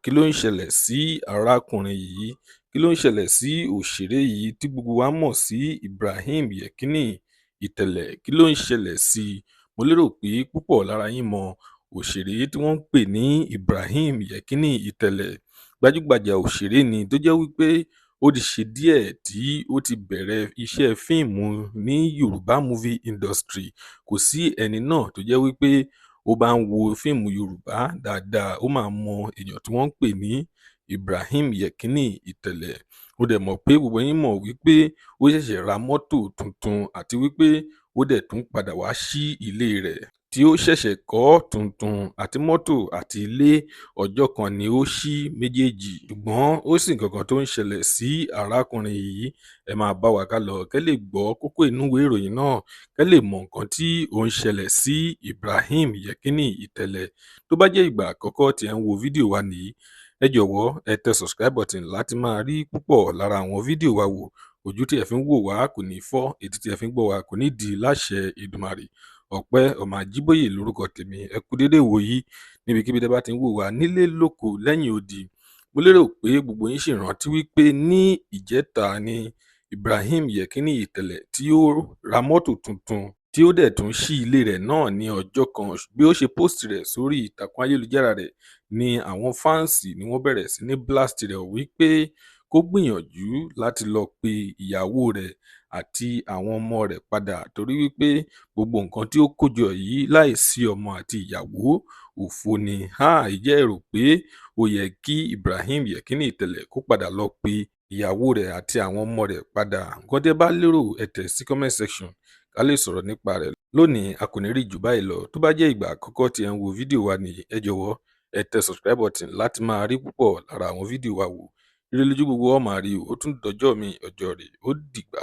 Kí ló ń ṣẹlẹ̀ sí arákùnrin yìí? Kí ló ń ṣẹlẹ̀ sí òṣèré yìí tí gbogbo wa mọ̀ sí Ibrahim Yekini ITELE? Kí ló ń ṣẹlẹ̀ sí i? Mo lérò pé púpọ̀ lára yín mọ òṣèré tí wọ́n ń pè ní Ibrahim Yekini ITELE. Gbajúgbajà òṣèré ni tó jẹ́ wípé ó ti ṣe díẹ̀ tí ó ti bẹ̀rẹ̀ iṣẹ́ fíìmù ní Yoruba movie industry. Kò sí ẹni náà tó jẹ́ wípé ó bá ń wo fíìmù Yorùbá dáadáa, ó máa mọ èèyàn tí wọ́n ń pè ní Ibrahim Yekini ITELE. Ó dẹ̀ mọ̀ pé gbogbo yín mọ̀ wípé ó ṣẹ̀ṣẹ̀ ra mọ́tò tuntun àti wípé ó dẹ̀ tún padà wá sí ilé rẹ̀ tí ó ṣẹ̀ṣẹ̀ kọ́ tuntun, àti mọ́tò àti ilé ọjọ́ kan ni ó ṣí méjèèjì. Ṣùgbọ́n ó sì nǹkan kan tó ń ṣẹlẹ̀ sí arákùnrin yìí. Ẹ máa bá wa ká lọ kẹ́ lè gbọ́ kókó inú ìwé ìròyìn náà, kẹ́ lè mọ nǹkan tí ó ń ṣẹlẹ̀ sí Ibrahim Yekini ITELE. Tó bá jẹ́ ìgbà àkọ́kọ́ tí ẹ ń wo fídíò wa nìyí, ẹ jọ̀wọ́ ẹ tẹ subscribe button láti máa rí púpọ̀ lára àwọn fídíò wa wò. Ojú tí ẹ fi ń wò wá kò ní fọ́, etí tí ẹ fi ń gbọ́ wá kò ní di láṣẹ Èdùmàrè. Ọpẹ́ Ọmọ Ajíbóyè lórúkọ tèmi. Ẹ kú dédé ìwòyí níbikíbi tẹ́ bá ti ń wò wá, nílé lóko lẹ́yìn odi. Mo lérò pé gbogbo yín sì rántí wípé ní ìjẹta ni Ibrahim Yekini ITELE tí ó ra mọ́tò tuntun tí ó dẹ̀ tún ṣí ilé rẹ̀ náà ní ọjọ́ kan. Bí ó ṣe post rẹ̀ sórí ìtàkùn ayélujára rẹ̀ ni àwọn fáǹsì ni wọ́n bẹ̀rẹ̀ sí ní blast rẹ̀ wípé kó gbìyànjú láti lọ pe ìyàwó rẹ̀ àti àwọn ọmọ rẹ̀ padà, torí wípé gbogbo nǹkan tí ó kójọ yìí láìsí ọmọ àti ìyàwó òfo ni. Ìjẹ́ ẹ rò pé ó yẹ kí Ibrahim Yekini ITELE kó padà lọ pe ìyàwó rẹ̀ àti àwọn ọmọ rẹ̀ padà? Nǹkan tẹ́ bá lérò ẹ tẹ̀ sí comment section ká lè sọ̀rọ̀ nípa rẹ̀. Lónìí a kò ní rí jù báyìí lọ. Tó bá jẹ́ ìgbà àkọ́kọ́ tí ẹ ń wo fídíò wa nìyí, ẹ jọ̀wọ́ ẹ tẹ subscribe button láti máa rí púpọ̀ lára àwọn fídíò wa wò. Ire lójú gbogbo wa máa rí o. Ó tún dọjọ́ mi, ọjọ́ rẹ̀ ó dìgbà.